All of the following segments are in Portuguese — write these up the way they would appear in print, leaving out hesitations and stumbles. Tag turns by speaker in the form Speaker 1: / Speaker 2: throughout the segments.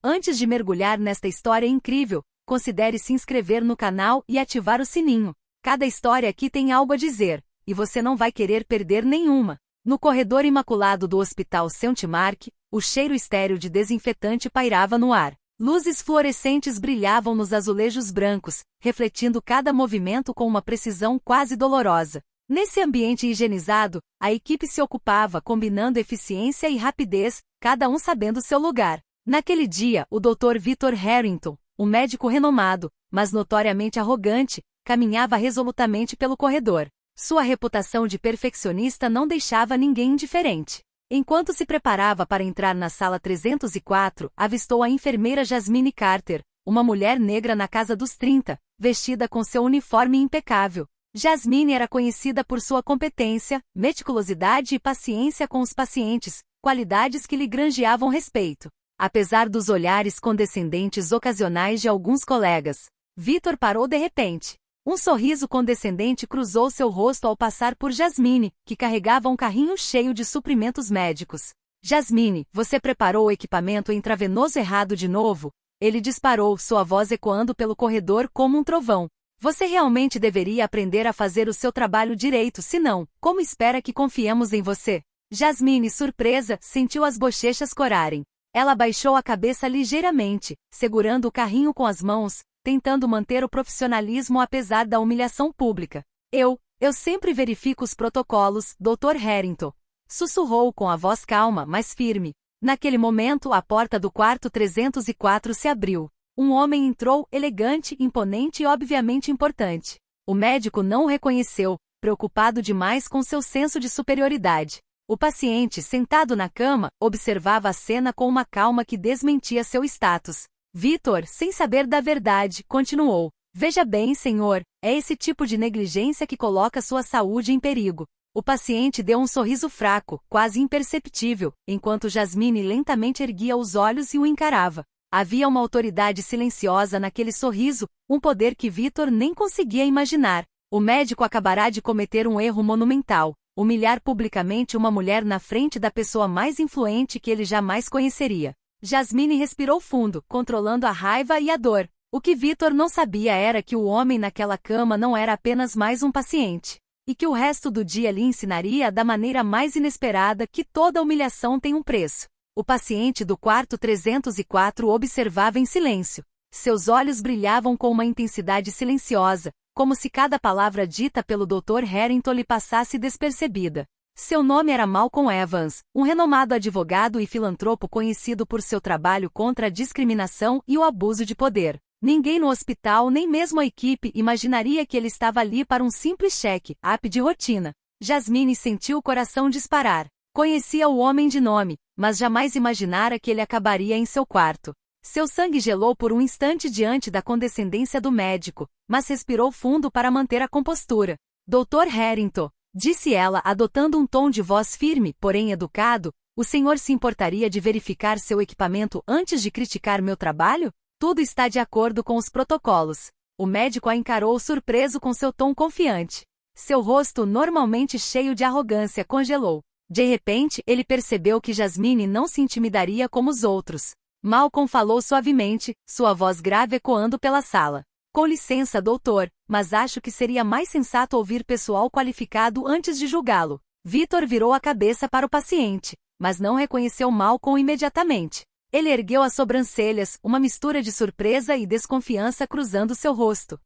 Speaker 1: Antes de mergulhar nesta história incrível, considere se inscrever no canal e ativar o sininho. Cada história aqui tem algo a dizer, e você não vai querer perder nenhuma. No corredor imaculado do Hospital Saint-Marc, o cheiro estéril de desinfetante pairava no ar. Luzes fluorescentes brilhavam nos azulejos brancos, refletindo cada movimento com uma precisão quase dolorosa. Nesse ambiente higienizado, a equipe se ocupava combinando eficiência e rapidez, cada um sabendo seu lugar. Naquele dia, o Dr. Victor Harrington, um médico renomado, mas notoriamente arrogante, caminhava resolutamente pelo corredor. Sua reputação de perfeccionista não deixava ninguém indiferente. Enquanto se preparava para entrar na sala 304, avistou a enfermeira Jasmine Carter, uma mulher negra na casa dos 30, vestida com seu uniforme impecável. Jasmine era conhecida por sua competência, meticulosidade e paciência com os pacientes, qualidades que lhe granjeavam respeito. Apesar dos olhares condescendentes ocasionais de alguns colegas, Victor parou de repente. Um sorriso condescendente cruzou seu rosto ao passar por Jasmine, que carregava um carrinho cheio de suprimentos médicos. Jasmine, você preparou o equipamento intravenoso errado de novo? Ele disparou, sua voz ecoando pelo corredor como um trovão. Você realmente deveria aprender a fazer o seu trabalho direito, senão, como espera que confiemos em você? Jasmine, surpresa, sentiu as bochechas corarem. Ela baixou a cabeça ligeiramente, segurando o carrinho com as mãos, tentando manter o profissionalismo apesar da humilhação pública. Eu sempre verifico os protocolos, Dr. Harrington. Sussurrou com a voz calma, mas firme. Naquele momento, a porta do quarto 304 se abriu. Um homem entrou, elegante, imponente e obviamente importante. O médico não o reconheceu, preocupado demais com seu senso de superioridade. O paciente, sentado na cama, observava a cena com uma calma que desmentia seu status. Victor, sem saber da verdade, continuou. Veja bem, senhor, é esse tipo de negligência que coloca sua saúde em perigo. O paciente deu um sorriso fraco, quase imperceptível, enquanto Jasmine lentamente erguia os olhos e o encarava. Havia uma autoridade silenciosa naquele sorriso, um poder que Victor nem conseguia imaginar. O médico acabará de cometer um erro monumental. Humilhar publicamente uma mulher na frente da pessoa mais influente que ele jamais conheceria. Jasmine respirou fundo, controlando a raiva e a dor. O que Victor não sabia era que o homem naquela cama não era apenas mais um paciente. E que o resto do dia lhe ensinaria da maneira mais inesperada que toda humilhação tem um preço. O paciente do quarto 304 observava em silêncio. Seus olhos brilhavam com uma intensidade silenciosa, como se cada palavra dita pelo Dr. Harrington lhe passasse despercebida. Seu nome era Malcolm Evans, um renomado advogado e filantropo conhecido por seu trabalho contra a discriminação e o abuso de poder. Ninguém no hospital, nem mesmo a equipe, imaginaria que ele estava ali para um simples check-up de rotina. Jasmine sentiu o coração disparar. Conhecia o homem de nome, mas jamais imaginara que ele acabaria em seu quarto. Seu sangue gelou por um instante diante da condescendência do médico, mas respirou fundo para manter a compostura. Dr. Harrington, disse ela adotando um tom de voz firme, porém educado, o senhor se importaria de verificar seu equipamento antes de criticar meu trabalho? Tudo está de acordo com os protocolos. O médico a encarou surpreso com seu tom confiante. Seu rosto, normalmente cheio de arrogância, congelou. De repente, ele percebeu que Jasmine não se intimidaria como os outros. Malcolm falou suavemente, sua voz grave ecoando pela sala. Com licença, doutor, mas acho que seria mais sensato ouvir pessoal qualificado antes de julgá-lo. Victor virou a cabeça para o paciente, mas não reconheceu Malcolm imediatamente. Ele ergueu as sobrancelhas, uma mistura de surpresa e desconfiança cruzando seu rosto.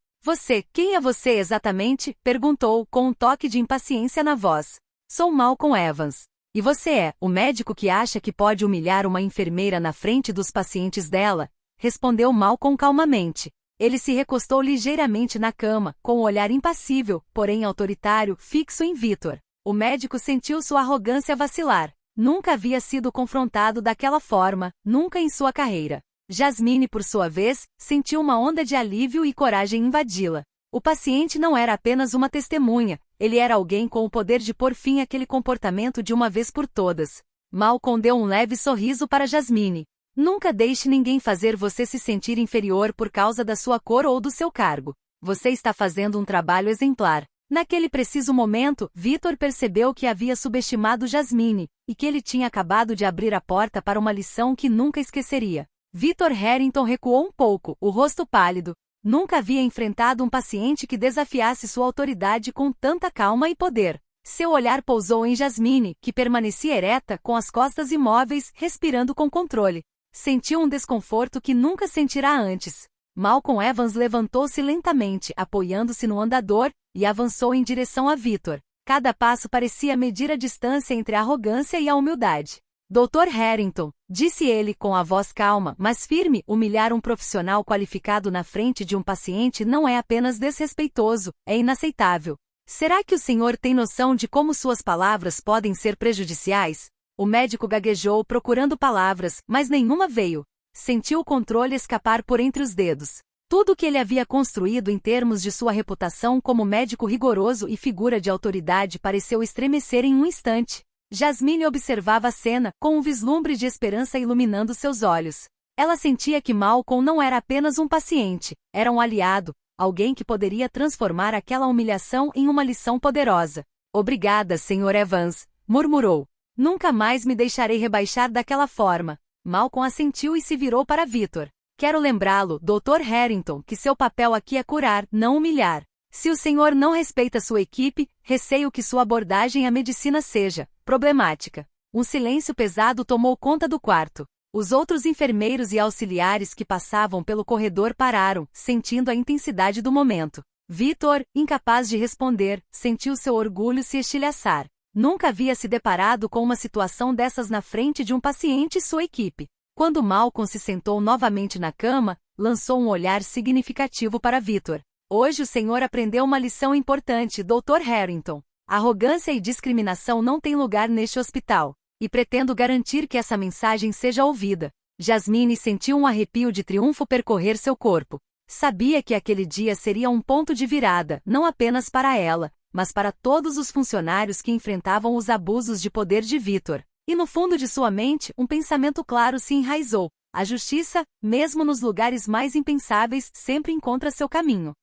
Speaker 1: Quem é você exatamente? Perguntou, com um toque de impaciência na voz. Sou Malcolm Evans. E você é o médico que acha que pode humilhar uma enfermeira na frente dos pacientes dela? Respondeu Malcolm calmamente. Ele se recostou ligeiramente na cama, com um olhar impassível, porém autoritário, fixo em Victor. O médico sentiu sua arrogância vacilar. Nunca havia sido confrontado daquela forma, nunca em sua carreira. Jasmine, por sua vez, sentiu uma onda de alívio e coragem invadi-la. O paciente não era apenas uma testemunha, ele era alguém com o poder de pôr fim àquele comportamento de uma vez por todas. Malcolm deu um leve sorriso para Jasmine. Nunca deixe ninguém fazer você se sentir inferior por causa da sua cor ou do seu cargo. Você está fazendo um trabalho exemplar. Naquele preciso momento, Victor percebeu que havia subestimado Jasmine, e que ele tinha acabado de abrir a porta para uma lição que nunca esqueceria. Victor Harrington recuou um pouco, o rosto pálido. Nunca havia enfrentado um paciente que desafiasse sua autoridade com tanta calma e poder. Seu olhar pousou em Jasmine, que permanecia ereta, com as costas imóveis, respirando com controle. Sentiu um desconforto que nunca sentirá antes. Malcolm Evans levantou-se lentamente, apoiando-se no andador, e avançou em direção a Victor. Cada passo parecia medir a distância entre a arrogância e a humildade. Dr. Harrington, disse ele com a voz calma, mas firme, humilhar um profissional qualificado na frente de um paciente não é apenas desrespeitoso, é inaceitável. Será que o senhor tem noção de como suas palavras podem ser prejudiciais? O médico gaguejou procurando palavras, mas nenhuma veio. Sentiu o controle escapar por entre os dedos. Tudo o que ele havia construído em termos de sua reputação como médico rigoroso e figura de autoridade pareceu estremecer em um instante. Jasmine observava a cena, com um vislumbre de esperança iluminando seus olhos. Ela sentia que Malcolm não era apenas um paciente, era um aliado, alguém que poderia transformar aquela humilhação em uma lição poderosa. Obrigada, Sr. Evans, murmurou. Nunca mais me deixarei rebaixar daquela forma. Malcolm assentiu e se virou para Victor. Quero lembrá-lo, Dr. Harrington, que seu papel aqui é curar, não humilhar. Se o senhor não respeita sua equipe, receio que sua abordagem à medicina seja problemática. Um silêncio pesado tomou conta do quarto. Os outros enfermeiros e auxiliares que passavam pelo corredor pararam, sentindo a intensidade do momento. Victor, incapaz de responder, sentiu seu orgulho se estilhaçar. Nunca havia se deparado com uma situação dessas na frente de um paciente e sua equipe. Quando Malcolm se sentou novamente na cama, lançou um olhar significativo para Victor. Hoje o senhor aprendeu uma lição importante, Dr. Harrington. Arrogância e discriminação não têm lugar neste hospital. E pretendo garantir que essa mensagem seja ouvida. Jasmine sentiu um arrepio de triunfo percorrer seu corpo. Sabia que aquele dia seria um ponto de virada, não apenas para ela, mas para todos os funcionários que enfrentavam os abusos de poder de Victor. E no fundo de sua mente, um pensamento claro se enraizou. A justiça, mesmo nos lugares mais impensáveis, sempre encontra seu caminho.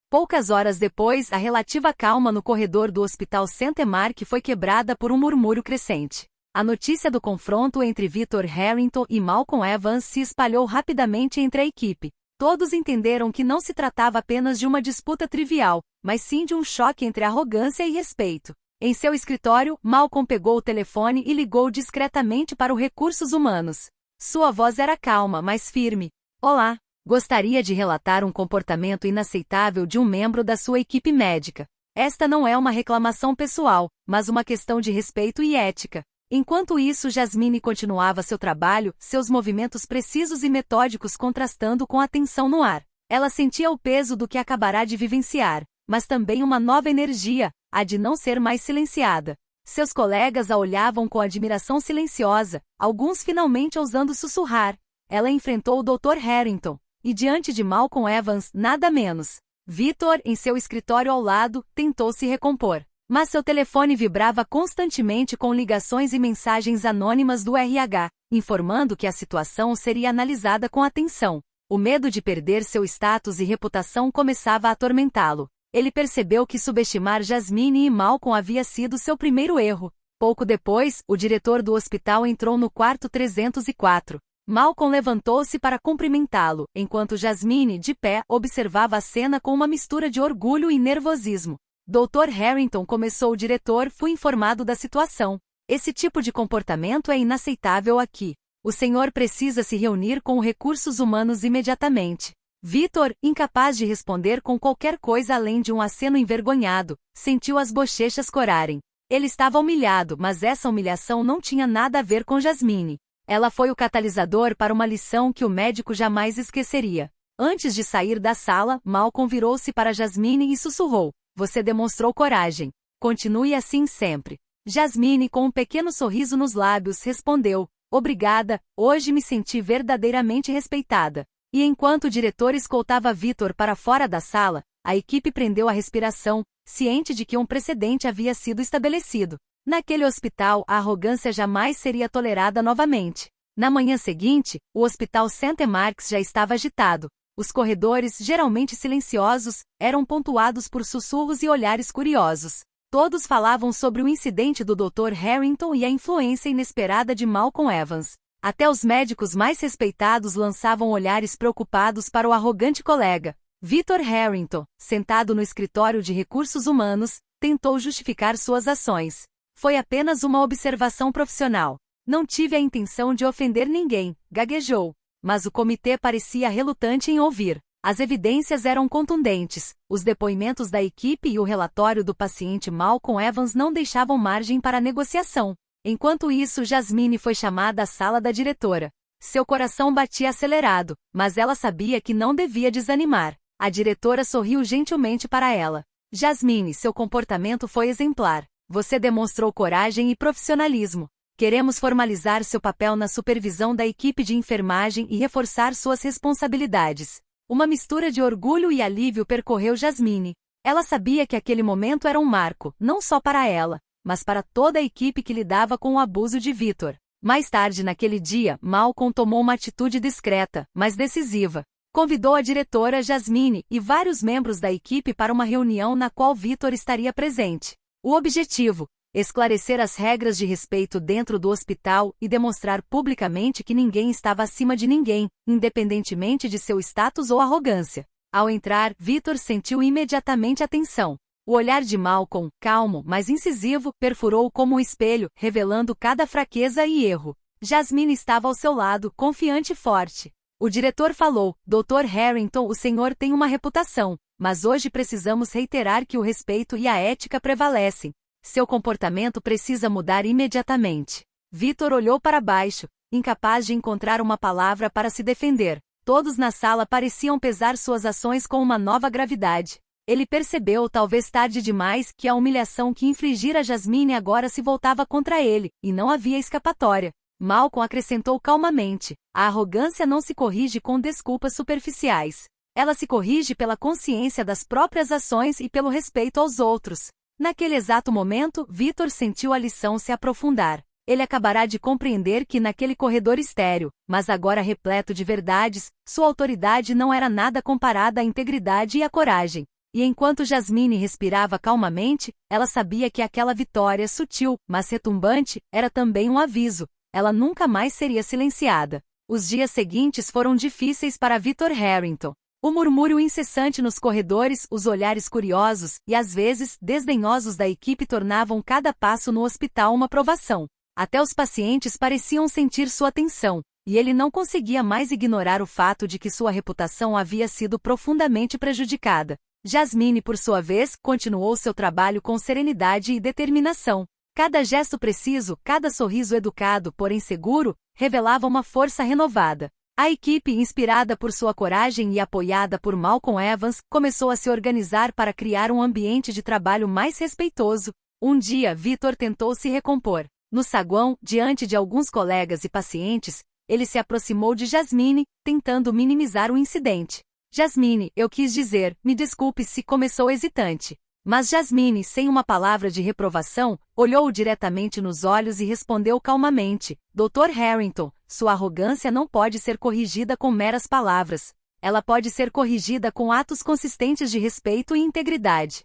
Speaker 1: Poucas horas depois, a relativa calma no corredor do Hospital Saint-Marc foi quebrada por um murmúrio crescente. A notícia do confronto entre Victor Harrington e Malcolm Evans se espalhou rapidamente entre a equipe. Todos entenderam que não se tratava apenas de uma disputa trivial, mas sim de um choque entre arrogância e respeito. Em seu escritório, Malcolm pegou o telefone e ligou discretamente para o Recursos Humanos. Sua voz era calma, mas firme. Olá. Gostaria de relatar um comportamento inaceitável de um membro da sua equipe médica. Esta não é uma reclamação pessoal, mas uma questão de respeito e ética. Enquanto isso, Jasmine continuava seu trabalho, seus movimentos precisos e metódicos contrastando com a tensão no ar. Ela sentia o peso do que acabará de vivenciar, mas também uma nova energia, a de não ser mais silenciada. Seus colegas a olhavam com admiração silenciosa, alguns finalmente ousando sussurrar. Ela enfrentou o Dr. Harrington. E diante de Malcolm Evans, nada menos. Victor, em seu escritório ao lado, tentou se recompor. Mas seu telefone vibrava constantemente com ligações e mensagens anônimas do RH, informando que a situação seria analisada com atenção. O medo de perder seu status e reputação começava a atormentá-lo. Ele percebeu que subestimar Jasmine e Malcolm havia sido seu primeiro erro. Pouco depois, o diretor do hospital entrou no quarto 304. Malcolm levantou-se para cumprimentá-lo, enquanto Jasmine, de pé, observava a cena com uma mistura de orgulho e nervosismo. Dr. Harrington, começou o diretor, fui informado da situação. Esse tipo de comportamento é inaceitável aqui. O senhor precisa se reunir com os Recursos Humanos imediatamente. Victor, incapaz de responder com qualquer coisa além de um aceno envergonhado, sentiu as bochechas corarem. Ele estava humilhado, mas essa humilhação não tinha nada a ver com Jasmine. Ela foi o catalisador para uma lição que o médico jamais esqueceria. Antes de sair da sala, Malcolm virou-se para Jasmine e sussurrou. Você demonstrou coragem. Continue assim sempre. Jasmine, com um pequeno sorriso nos lábios, respondeu. Obrigada, hoje me senti verdadeiramente respeitada. E enquanto o diretor escoltava Victor para fora da sala, a equipe prendeu a respiração, ciente de que um precedente havia sido estabelecido. Naquele hospital, a arrogância jamais seria tolerada novamente. Na manhã seguinte, o Hospital Saint-Marc já estava agitado. Os corredores, geralmente silenciosos, eram pontuados por sussurros e olhares curiosos. Todos falavam sobre o incidente do Dr. Harrington e a influência inesperada de Malcolm Evans. Até os médicos mais respeitados lançavam olhares preocupados para o arrogante colega. Victor Harrington, sentado no escritório de recursos humanos, tentou justificar suas ações. Foi apenas uma observação profissional. Não tive a intenção de ofender ninguém, gaguejou. Mas o comitê parecia relutante em ouvir. As evidências eram contundentes. Os depoimentos da equipe e o relatório do paciente Malcolm Evans não deixavam margem para negociação. Enquanto isso, Jasmine foi chamada à sala da diretora. Seu coração batia acelerado, mas ela sabia que não devia desanimar. A diretora sorriu gentilmente para ela. Jasmine, seu comportamento foi exemplar. Você demonstrou coragem e profissionalismo. Queremos formalizar seu papel na supervisão da equipe de enfermagem e reforçar suas responsabilidades. Uma mistura de orgulho e alívio percorreu Jasmine. Ela sabia que aquele momento era um marco, não só para ela, mas para toda a equipe que lidava com o abuso de Victor. Mais tarde naquele dia, Malcolm tomou uma atitude discreta, mas decisiva. Convidou a diretora Jasmine e vários membros da equipe para uma reunião na qual Victor estaria presente. O objetivo: esclarecer as regras de respeito dentro do hospital e demonstrar publicamente que ninguém estava acima de ninguém, independentemente de seu status ou arrogância. Ao entrar, Victor sentiu imediatamente a tensão. O olhar de Malcolm, calmo, mas incisivo, perfurou como um espelho, revelando cada fraqueza e erro. Jasmine estava ao seu lado, confiante e forte. O diretor falou: Dr. Harrington, o senhor tem uma reputação, mas hoje precisamos reiterar que o respeito e a ética prevalecem. Seu comportamento precisa mudar imediatamente. Victor olhou para baixo, incapaz de encontrar uma palavra para se defender. Todos na sala pareciam pesar suas ações com uma nova gravidade. Ele percebeu, talvez tarde demais, que a humilhação que infligira a Jasmine agora se voltava contra ele, e não havia escapatória. Malcolm acrescentou calmamente: a arrogância não se corrige com desculpas superficiais. Ela se corrige pela consciência das próprias ações e pelo respeito aos outros. Naquele exato momento, Victor sentiu a lição se aprofundar. Ele acabará de compreender que naquele corredor estéril, mas agora repleto de verdades, sua autoridade não era nada comparada à integridade e à coragem. E enquanto Jasmine respirava calmamente, ela sabia que aquela vitória sutil, mas retumbante, era também um aviso. Ela nunca mais seria silenciada. Os dias seguintes foram difíceis para Victor Harrington. O murmúrio incessante nos corredores, os olhares curiosos e às vezes desdenhosos da equipe tornavam cada passo no hospital uma provação. Até os pacientes pareciam sentir sua tensão, e ele não conseguia mais ignorar o fato de que sua reputação havia sido profundamente prejudicada. Jasmine, por sua vez, continuou seu trabalho com serenidade e determinação. Cada gesto preciso, cada sorriso educado, porém seguro, revelava uma força renovada. A equipe, inspirada por sua coragem e apoiada por Malcolm Evans, começou a se organizar para criar um ambiente de trabalho mais respeitoso. Um dia, Victor tentou se recompor. No saguão, diante de alguns colegas e pacientes, ele se aproximou de Jasmine, tentando minimizar o incidente. Jasmine, eu quis dizer, me desculpe se começou hesitante. Mas Jasmine, sem uma palavra de reprovação, olhou-o diretamente nos olhos e respondeu calmamente: Dr. Harrington, sua arrogância não pode ser corrigida com meras palavras. Ela pode ser corrigida com atos consistentes de respeito e integridade.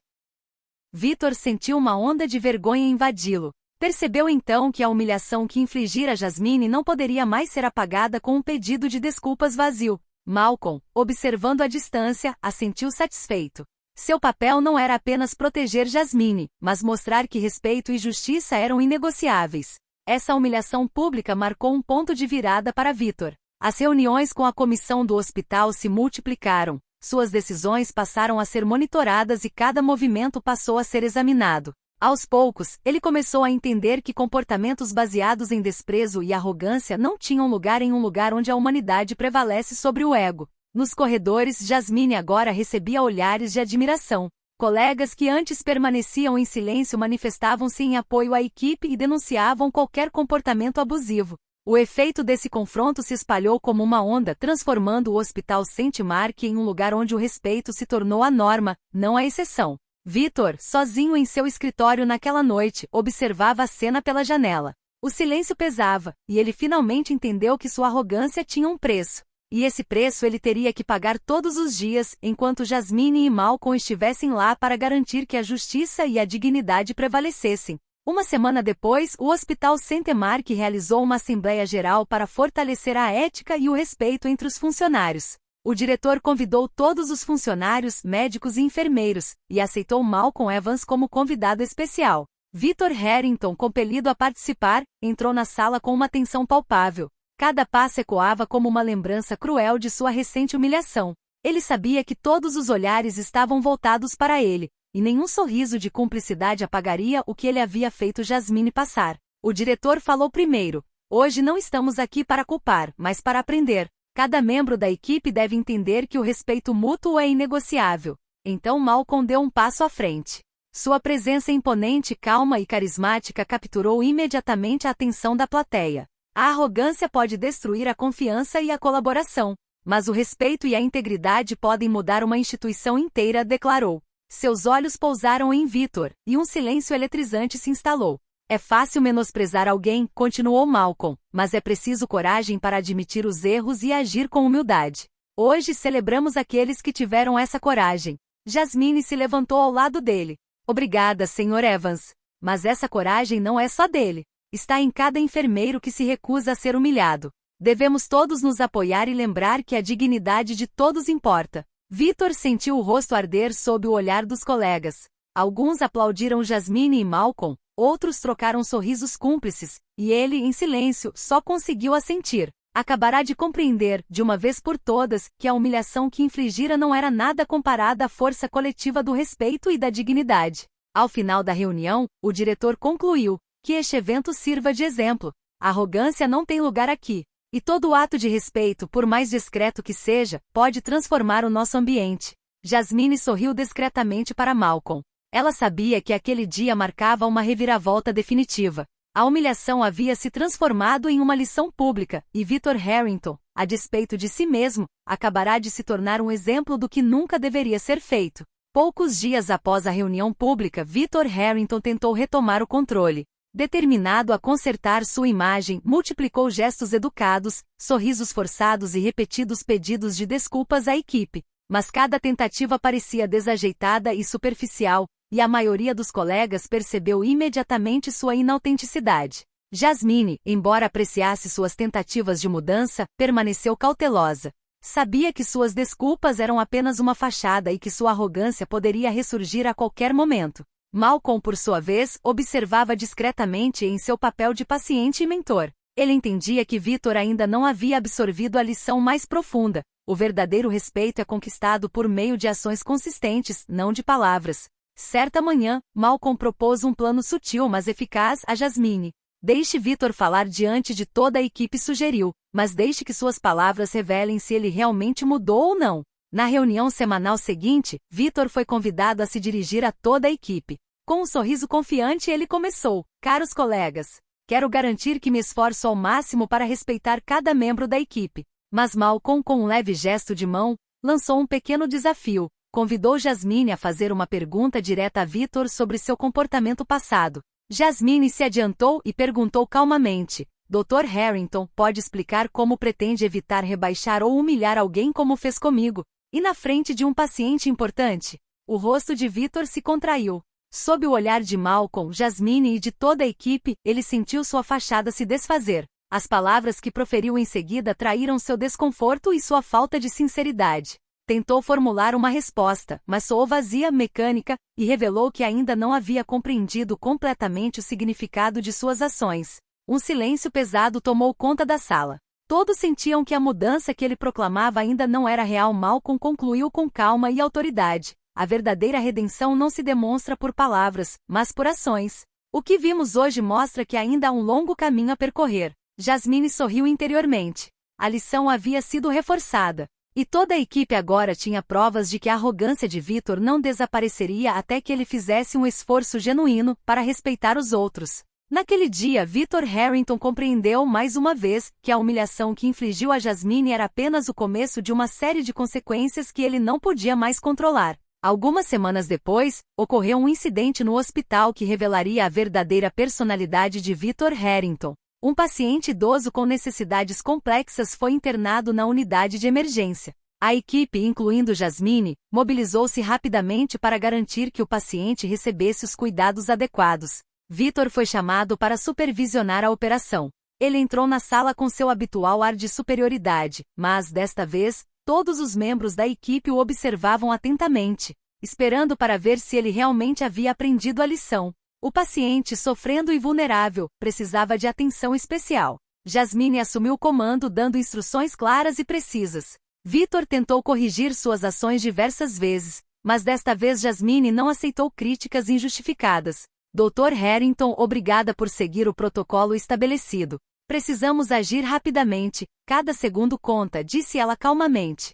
Speaker 1: Victor sentiu uma onda de vergonha invadi-lo. Percebeu então que a humilhação que infligira a Jasmine não poderia mais ser apagada com um pedido de desculpas vazio. Malcolm, observando à distância, assentiu satisfeito. Seu papel não era apenas proteger Jasmine, mas mostrar que respeito e justiça eram inegociáveis. Essa humilhação pública marcou um ponto de virada para Victor. As reuniões com a comissão do hospital se multiplicaram, suas decisões passaram a ser monitoradas e cada movimento passou a ser examinado. Aos poucos, ele começou a entender que comportamentos baseados em desprezo e arrogância não tinham lugar em um lugar onde a humanidade prevalece sobre o ego. Nos corredores, Jasmine agora recebia olhares de admiração. Colegas que antes permaneciam em silêncio manifestavam-se em apoio à equipe e denunciavam qualquer comportamento abusivo. O efeito desse confronto se espalhou como uma onda, transformando o Hospital St. Mark em um lugar onde o respeito se tornou a norma, não a exceção. Victor, sozinho em seu escritório naquela noite, observava a cena pela janela. O silêncio pesava, e ele finalmente entendeu que sua arrogância tinha um preço. E esse preço ele teria que pagar todos os dias, enquanto Jasmine e Malcolm estivessem lá para garantir que a justiça e a dignidade prevalecessem. Uma semana depois, o Hospital Centemark realizou uma Assembleia Geral para fortalecer a ética e o respeito entre os funcionários. O diretor convidou todos os funcionários, médicos e enfermeiros, e aceitou Malcolm Evans como convidado especial. Victor Harrington, compelido a participar, entrou na sala com uma tensão palpável. Cada passo ecoava como uma lembrança cruel de sua recente humilhação. Ele sabia que todos os olhares estavam voltados para ele, e nenhum sorriso de cumplicidade apagaria o que ele havia feito Jasmine passar. O diretor falou primeiro: "Hoje não estamos aqui para culpar, mas para aprender. Cada membro da equipe deve entender que o respeito mútuo é inegociável." Então Malcolm deu um passo à frente. Sua presença imponente, calma e carismática capturou imediatamente a atenção da plateia. A arrogância pode destruir a confiança e a colaboração, mas o respeito e a integridade podem mudar uma instituição inteira, declarou. Seus olhos pousaram em Victor, e um silêncio eletrizante se instalou. "É fácil menosprezar alguém", continuou Malcolm, "mas é preciso coragem para admitir os erros e agir com humildade. Hoje celebramos aqueles que tiveram essa coragem." Jasmine se levantou ao lado dele. "Obrigada, Sr. Evans. Mas essa coragem não é só dele. Está em cada enfermeiro que se recusa a ser humilhado. Devemos todos nos apoiar e lembrar que a dignidade de todos importa." Victor sentiu o rosto arder sob o olhar dos colegas. Alguns aplaudiram Jasmine e Malcolm, outros trocaram sorrisos cúmplices, e ele, em silêncio, só conseguiu assentir. Acabará de compreender, de uma vez por todas, que a humilhação que infligira não era nada comparada à força coletiva do respeito e da dignidade. Ao final da reunião, o diretor concluiu: "Que este evento sirva de exemplo. A arrogância não tem lugar aqui. E todo ato de respeito, por mais discreto que seja, pode transformar o nosso ambiente." Jasmine sorriu discretamente para Malcolm. Ela sabia que aquele dia marcava uma reviravolta definitiva. A humilhação havia se transformado em uma lição pública, e Victor Harrington, a despeito de si mesmo, acabará de se tornar um exemplo do que nunca deveria ser feito. Poucos dias após a reunião pública, Victor Harrington tentou retomar o controle. Determinado a consertar sua imagem, multiplicou gestos educados, sorrisos forçados e repetidos pedidos de desculpas à equipe. Mas cada tentativa parecia desajeitada e superficial, e a maioria dos colegas percebeu imediatamente sua inautenticidade. Jasmine, embora apreciasse suas tentativas de mudança, permaneceu cautelosa. Sabia que suas desculpas eram apenas uma fachada e que sua arrogância poderia ressurgir a qualquer momento. Malcolm, por sua vez, observava discretamente em seu papel de paciente e mentor. Ele entendia que Victor ainda não havia absorvido a lição mais profunda. O verdadeiro respeito é conquistado por meio de ações consistentes, não de palavras. Certa manhã, Malcolm propôs um plano sutil mas eficaz a Jasmine. "Deixe Victor falar diante de toda a equipe", sugeriu, "mas deixe que suas palavras revelem se ele realmente mudou ou não." Na reunião semanal seguinte, Victor foi convidado a se dirigir a toda a equipe. Com um sorriso confiante ele começou: "Caros colegas, quero garantir que me esforço ao máximo para respeitar cada membro da equipe." Mas Malcolm, com um leve gesto de mão, lançou um pequeno desafio. Convidou Jasmine a fazer uma pergunta direta a Victor sobre seu comportamento passado. Jasmine se adiantou e perguntou calmamente: "Dr. Harrington, pode explicar como pretende evitar rebaixar ou humilhar alguém como fez comigo? E na frente de um paciente importante?" O rosto de Victor se contraiu. Sob o olhar de Malcolm, Jasmine e de toda a equipe, ele sentiu sua fachada se desfazer. As palavras que proferiu em seguida traíram seu desconforto e sua falta de sinceridade. Tentou formular uma resposta, mas soou vazia, mecânica, e revelou que ainda não havia compreendido completamente o significado de suas ações. Um silêncio pesado tomou conta da sala. Todos sentiam que a mudança que ele proclamava ainda não era real. Malcolm concluiu com calma e autoridade: "A verdadeira redenção não se demonstra por palavras, mas por ações. O que vimos hoje mostra que ainda há um longo caminho a percorrer." Jasmine sorriu interiormente. A lição havia sido reforçada. E toda a equipe agora tinha provas de que a arrogância de Victor não desapareceria até que ele fizesse um esforço genuíno para respeitar os outros. Naquele dia, Victor Harrington compreendeu mais uma vez que a humilhação que infligiu a Jasmine era apenas o começo de uma série de consequências que ele não podia mais controlar. Algumas semanas depois, ocorreu um incidente no hospital que revelaria a verdadeira personalidade de Victor Harrington. Um paciente idoso com necessidades complexas foi internado na unidade de emergência. A equipe, incluindo Jasmine, mobilizou-se rapidamente para garantir que o paciente recebesse os cuidados adequados. Vitor foi chamado para supervisionar a operação. Ele entrou na sala com seu habitual ar de superioridade, mas, desta vez, todos os membros da equipe o observavam atentamente, esperando para ver se ele realmente havia aprendido a lição. O paciente, sofrendo e vulnerável, precisava de atenção especial. Jasmine assumiu o comando, dando instruções claras e precisas. Vitor tentou corrigir suas ações diversas vezes, mas desta vez Jasmine não aceitou críticas injustificadas. Dr. Harrington, obrigada por seguir o protocolo estabelecido. Precisamos agir rapidamente, cada segundo conta, disse ela calmamente.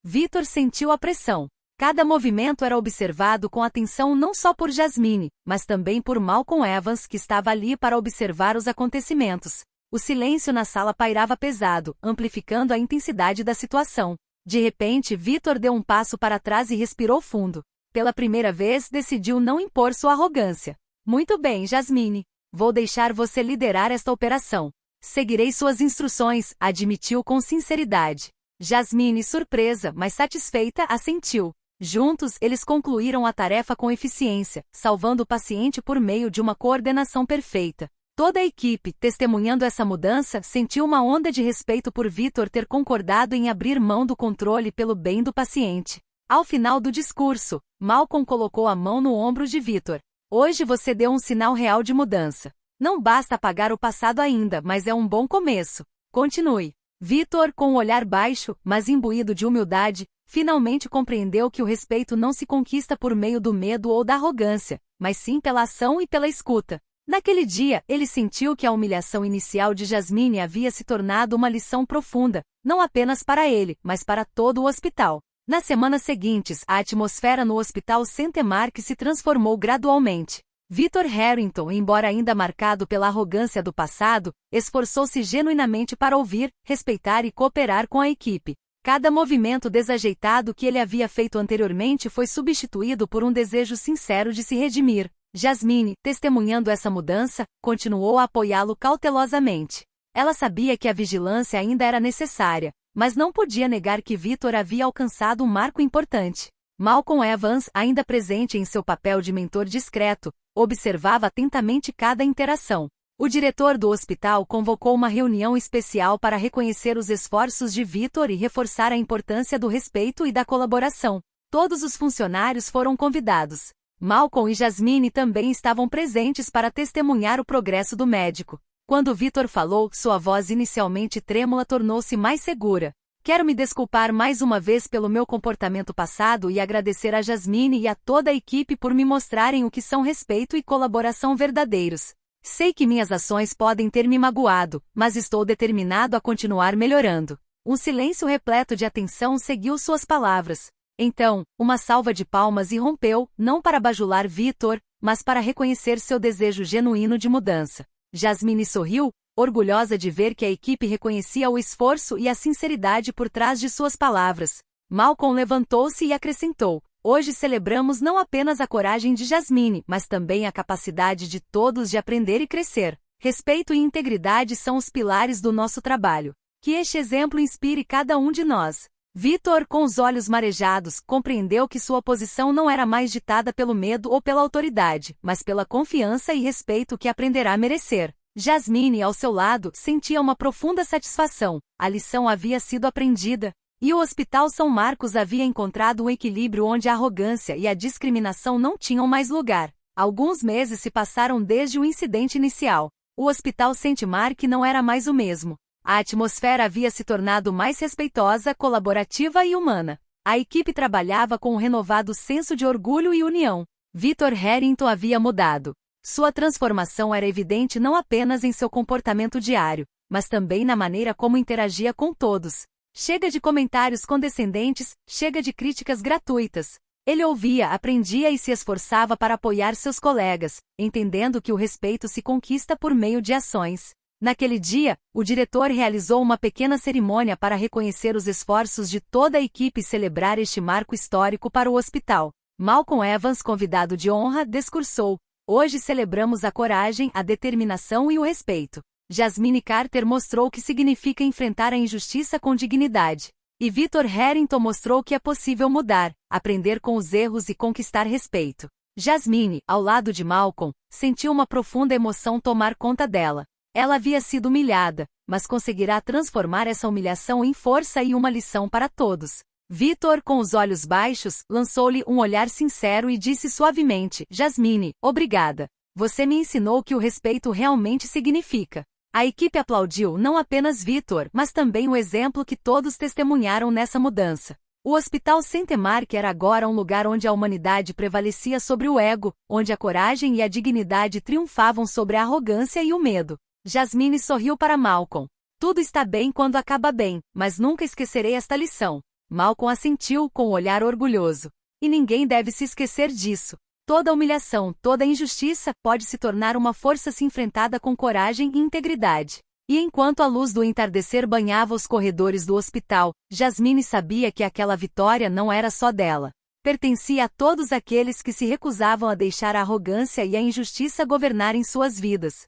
Speaker 1: Vitor sentiu a pressão. Cada movimento era observado com atenção não só por Jasmine, mas também por Malcolm Evans, que estava ali para observar os acontecimentos. O silêncio na sala pairava pesado, amplificando a intensidade da situação. De repente, Vitor deu um passo para trás e respirou fundo. Pela primeira vez, decidiu não impor sua arrogância. Muito bem, Jasmine. Vou deixar você liderar esta operação. Seguirei suas instruções, admitiu com sinceridade. Jasmine, surpresa, mas satisfeita, assentiu. Juntos, eles concluíram a tarefa com eficiência, salvando o paciente por meio de uma coordenação perfeita. Toda a equipe, testemunhando essa mudança, sentiu uma onda de respeito por Vitor ter concordado em abrir mão do controle pelo bem do paciente. Ao final do discurso, Malcolm colocou a mão no ombro de Vitor. Hoje você deu um sinal real de mudança. Não basta apagar o passado ainda, mas é um bom começo. Continue. Vitor, com um olhar baixo, mas imbuído de humildade, finalmente compreendeu que o respeito não se conquista por meio do medo ou da arrogância, mas sim pela ação e pela escuta. Naquele dia, ele sentiu que a humilhação inicial de Jasmine havia se tornado uma lição profunda, não apenas para ele, mas para todo o hospital. Nas semanas seguintes, a atmosfera no Hospital Centemark se transformou gradualmente. Vitor Harrington, embora ainda marcado pela arrogância do passado, esforçou-se genuinamente para ouvir, respeitar e cooperar com a equipe. Cada movimento desajeitado que ele havia feito anteriormente foi substituído por um desejo sincero de se redimir. Jasmine, testemunhando essa mudança, continuou a apoiá-lo cautelosamente. Ela sabia que a vigilância ainda era necessária, mas não podia negar que Vitor havia alcançado um marco importante. Malcolm Evans, ainda presente em seu papel de mentor discreto, observava atentamente cada interação. O diretor do hospital convocou uma reunião especial para reconhecer os esforços de Vitor e reforçar a importância do respeito e da colaboração. Todos os funcionários foram convidados. Malcolm e Jasmine também estavam presentes para testemunhar o progresso do médico. Quando Vitor falou, sua voz inicialmente trêmula tornou-se mais segura. Quero me desculpar mais uma vez pelo meu comportamento passado e agradecer a Jasmine e a toda a equipe por me mostrarem o que são respeito e colaboração verdadeiros. Sei que minhas ações podem ter me magoado, mas estou determinado a continuar melhorando. Um silêncio repleto de atenção seguiu suas palavras. Então, uma salva de palmas irrompeu, não para bajular Vitor, mas para reconhecer seu desejo genuíno de mudança. Jasmine sorriu, orgulhosa de ver que a equipe reconhecia o esforço e a sinceridade por trás de suas palavras. Malcolm levantou-se e acrescentou: hoje celebramos não apenas a coragem de Jasmine, mas também a capacidade de todos de aprender e crescer. Respeito e integridade são os pilares do nosso trabalho. Que este exemplo inspire cada um de nós. Vitor, com os olhos marejados, compreendeu que sua posição não era mais ditada pelo medo ou pela autoridade, mas pela confiança e respeito que aprenderá a merecer. Jasmine, ao seu lado, sentia uma profunda satisfação. A lição havia sido aprendida. E o Hospital São Marcos havia encontrado um equilíbrio onde a arrogância e a discriminação não tinham mais lugar. Alguns meses se passaram desde o incidente inicial. O Hospital Centemark não era mais o mesmo. A atmosfera havia se tornado mais respeitosa, colaborativa e humana. A equipe trabalhava com um renovado senso de orgulho e união. Vitor Harrington havia mudado. Sua transformação era evidente não apenas em seu comportamento diário, mas também na maneira como interagia com todos. Chega de comentários condescendentes, chega de críticas gratuitas. Ele ouvia, aprendia e se esforçava para apoiar seus colegas, entendendo que o respeito se conquista por meio de ações. Naquele dia, o diretor realizou uma pequena cerimônia para reconhecer os esforços de toda a equipe e celebrar este marco histórico para o hospital. Malcolm Evans, convidado de honra, discursou: hoje celebramos a coragem, a determinação e o respeito. Jasmine Carter mostrou o que significa enfrentar a injustiça com dignidade. E Vitor Harrington mostrou que é possível mudar, aprender com os erros e conquistar respeito. Jasmine, ao lado de Malcolm, sentiu uma profunda emoção tomar conta dela. Ela havia sido humilhada, mas conseguirá transformar essa humilhação em força e uma lição para todos. Victor, com os olhos baixos, lançou-lhe um olhar sincero e disse suavemente: Jasmine, obrigada. Você me ensinou o que o respeito realmente significa. A equipe aplaudiu não apenas Victor, mas também o exemplo que todos testemunharam nessa mudança. O Hospital Centemark era agora um lugar onde a humanidade prevalecia sobre o ego, onde a coragem e a dignidade triunfavam sobre a arrogância e o medo. Jasmine sorriu para Malcolm. Tudo está bem quando acaba bem, mas nunca esquecerei esta lição. Malcolm assentiu com um olhar orgulhoso. E ninguém deve se esquecer disso. Toda humilhação, toda injustiça pode se tornar uma força se enfrentada com coragem e integridade. E enquanto a luz do entardecer banhava os corredores do hospital, Jasmine sabia que aquela vitória não era só dela. Pertencia a todos aqueles que se recusavam a deixar a arrogância e a injustiça governarem suas vidas.